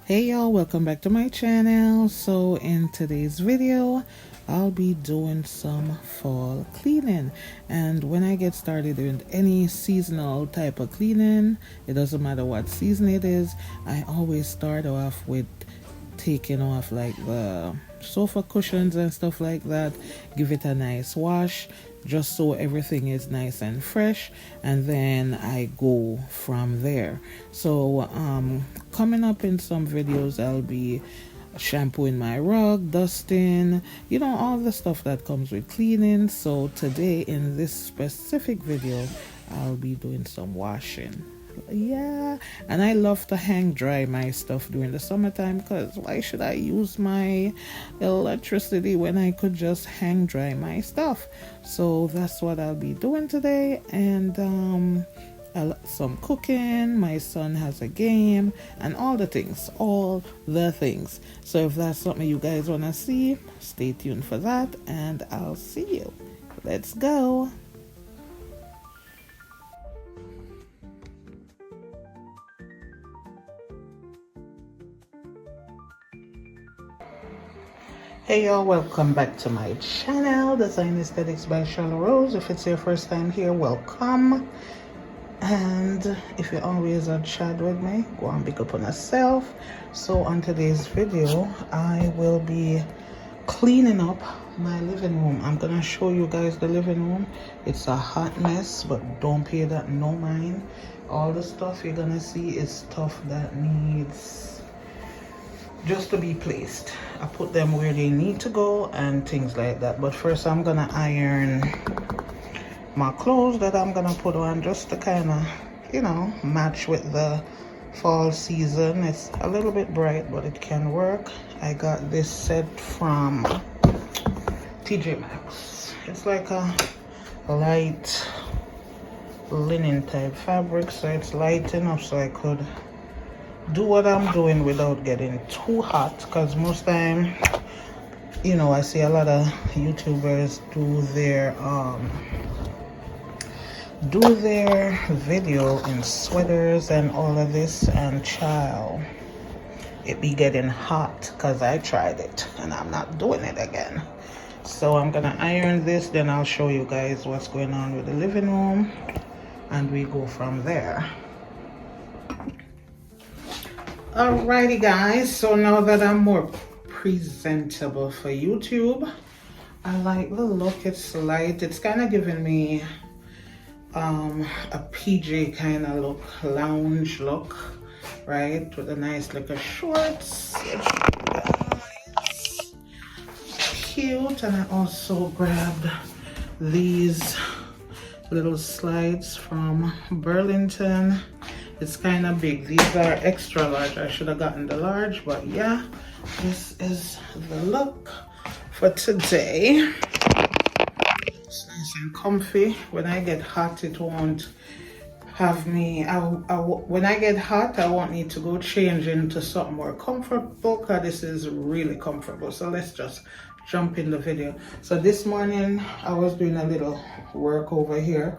Hey y'all, welcome back to my channel. So in today's video I'll be doing some fall cleaning, and when I get started doing any seasonal type of cleaning, it doesn't matter what season it is, I always start off with taking off like the sofa cushions and stuff like that, give it a nice wash just so everything is nice and fresh, and then I go from there. So coming up in some videos I'll be shampooing my rug, dusting, all the stuff that comes with cleaning. So today in this specific video I'll be doing some washing. Yeah, and I love to hang dry my stuff during the summertime, because why should I use my electricity when I could just hang dry my stuff? So that's what I'll be doing today. And some cooking, my son has a game, and all the things. So if that's something you guys want to see, stay tuned for that, and I'll see you. Let's go. Hey y'all, welcome back to my channel, Design Aesthetics by Charlotte Rose. If it's your first time here, welcome. And if you're always a chat with me, go and pick up on yourself. So on today's video, I will be cleaning up my living room. I'm gonna show you guys the living room. It's a hot mess, but don't pay that no mind. All the stuff you're gonna see is stuff that needs just to be placed. I put them where they need to go and things like that. But first I'm gonna iron my clothes that I'm gonna put on, just to kind of match with the fall season. It's a little bit bright, but it can work. I got this set from TJ Maxx. It's like a light linen type fabric, so it's light enough so I could do what I'm doing without getting too hot, because most time I see a lot of YouTubers do their video in sweaters and all of this, and child, it be getting hot, because I tried it and I'm not doing it again. So I'm gonna iron this, then I'll show you guys what's going on with the living room, and we go from there. Alrighty guys, so now that I'm more presentable for YouTube, I like the look. It's light, it's kind of giving me a PJ kind of look, lounge look, right, with a nice little shorts. It's cute. And I also grabbed these little slides from Burlington. It's kind of big. These are extra large. I should have gotten the large, but yeah, this is the look for today. It's nice and comfy. When I get hot, it won't have me. When I get hot, I won't need to go change into something more comfortable, because this is really comfortable. So let's just jump in the video. So this morning I was doing a little work over here.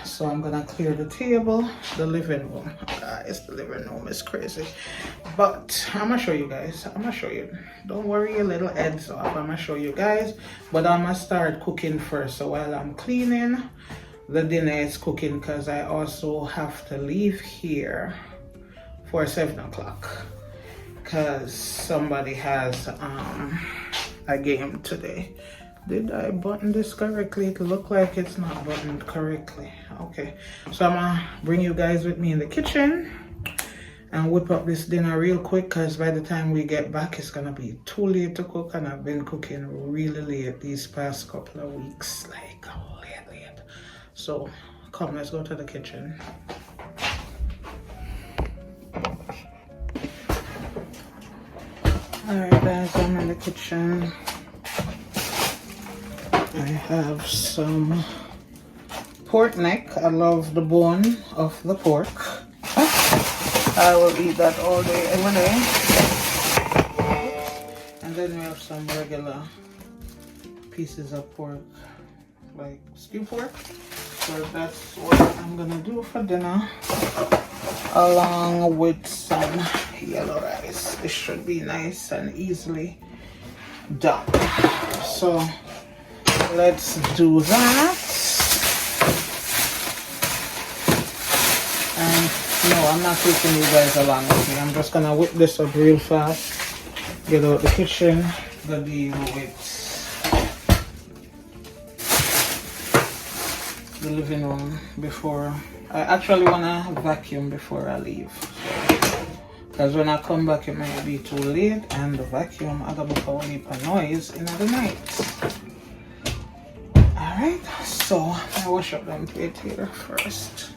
So I'm gonna clear the table, the living room. Guys, the living room is crazy, but I'm gonna show you guys. Don't worry your little heads off. I'm gonna show you guys, but I'm gonna start cooking first. So while I'm cleaning, the dinner is cooking, because I also have to leave here for 7 o'clock, because somebody has a game today. Did I button this correctly? It look like it's not buttoned correctly. Okay, so I'm gonna bring you guys with me in the kitchen and whip up this dinner real quick, because by the time we get back it's gonna be too late to cook, and I've been cooking really late these past couple of weeks, like late. So come, let's go to the kitchen. All right guys, I'm in the kitchen. I have some pork neck. I love the bone of the pork. I will eat that all day, every day. And then we have some regular pieces of pork, like stew pork. So that's what I'm gonna do for dinner, along with some yellow rice. This should be nice and easily done. So let's do that. And no, I'm not taking you guys along with me. I'm just gonna whip this up real fast, get out the kitchen, go deal with the living room before I actually wanna vacuum before I leave. Because when I come back it might be too late, and the vacuum I got a leap of noise in the night. Alright, so I wash up them plate here first.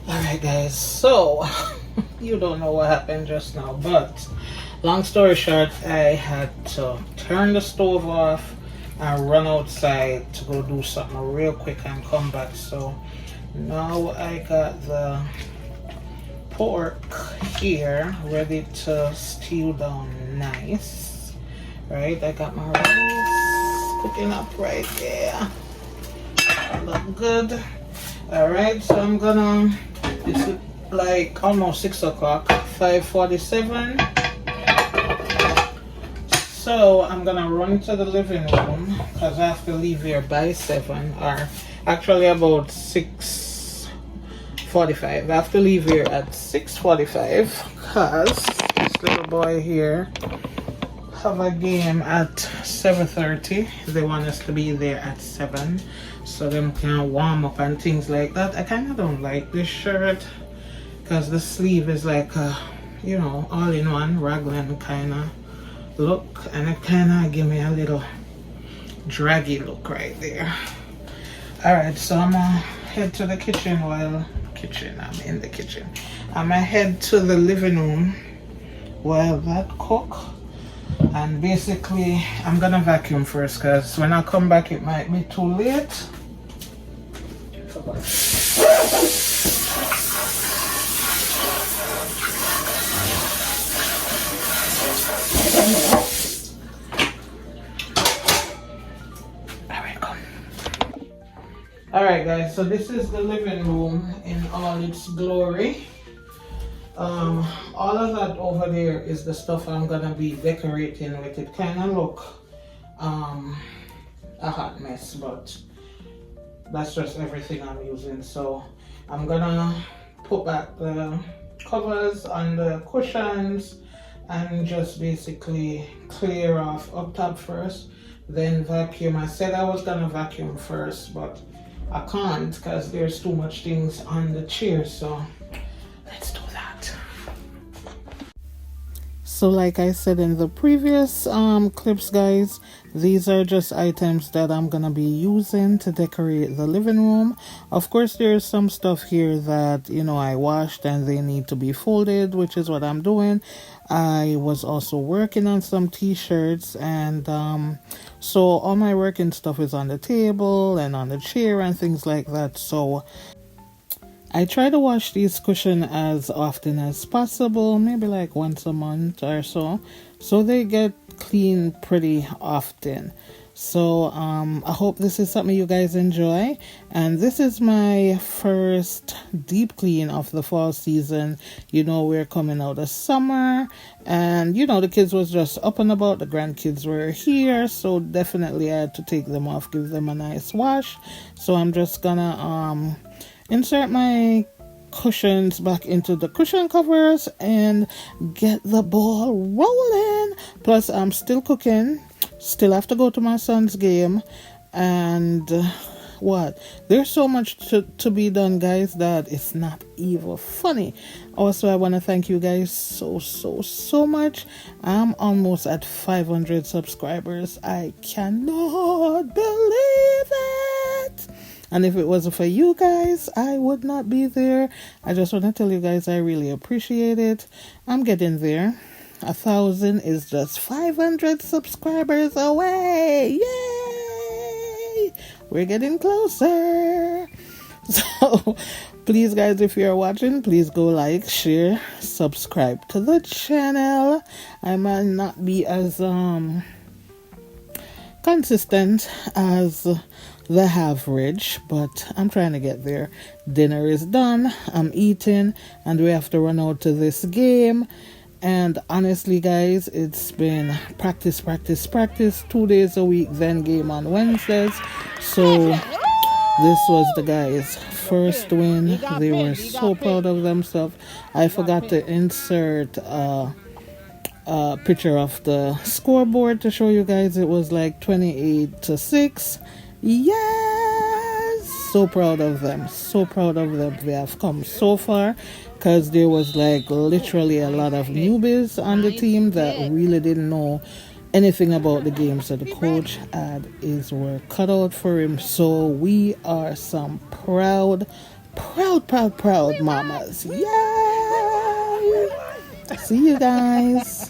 Alright guys, so you don't know what happened just now, but long story short, I had to turn the stove off and run outside to go do something real quick and come back. So now I got the pork here ready to stew down nice. Right, I got my rice cooking up right there. Look good. Alright, so I'm gonna, it's like almost 6 o'clock, 5:47. So I'm gonna run to the living room because I have to leave here by 7, or actually about 6:45. I have to leave here at 6:45 because this little boy here have a game at 7:30. They want us to be there at 7 so them can warm up and things like that. I kind of don't like this shirt because the sleeve is like a, you know, all-in-one raglan kind of look, and it kind of give me a little draggy look right there. All right, so I'm gonna head to the kitchen. I'm in the kitchen. I'm gonna head to the living room while that cook. And basically I'm gonna vacuum first because when I come back it might be too late. Alright guys, so this is the living room in all its glory. All of that over there is the stuff I'm gonna be decorating with. It kind of look a hot mess, but that's just everything I'm using. So I'm gonna put back the covers on the cushions and just basically clear off up top first, then vacuum. I said I was gonna vacuum first, but I can't because there's too much things on the chair, so let's do that. So like I said in the previous clips guys, these are just items that I'm gonna be using to decorate the living room. Of course there's some stuff here that, you know, I washed and they need to be folded, which is what I'm doing. I was also working on some t-shirts, and so all my working stuff is on the table and on the chair and things like that. So I try to wash these cushions as often as possible, maybe like once a month or so they get clean pretty often. So I hope this is something you guys enjoy, and this is my first deep clean of the fall season. You know, we're coming out of summer, and you know the kids was just up and about, the grandkids were here, so definitely I had to take them off, give them a nice wash. So I'm just gonna insert my cushions back into the cushion covers and get the ball rolling. Plus I'm still cooking, still have to go to my son's game, and what? There's so much to be done, guys, that it's not even funny. Also, I want to thank you guys so much. I'm almost at 500 subscribers. I cannot believe it. And if it wasn't for you guys, I would not be there. I just want to tell you guys I really appreciate it. I'm getting there. 1,000 is just 500 subscribers away. Yay! We're getting closer. So please, guys, if you're watching, please go like, share, subscribe to the channel. I might not be as consistent as the average, but I'm trying to get there. Dinner is done. I'm eating, and we have to run out to this game. And honestly, guys, it's been practice 2 days a week, then game on Wednesdays. So this was the guys' first win. They were so proud of themselves. I forgot to insert a picture of the scoreboard to show you guys. It was like 28-6. Yes, so proud of them, they have come so far, because there was like literally a lot of newbies on the team that really didn't know anything about the game, so the coach had his work cut out for him. So we are some proud mamas. Yay! See you guys.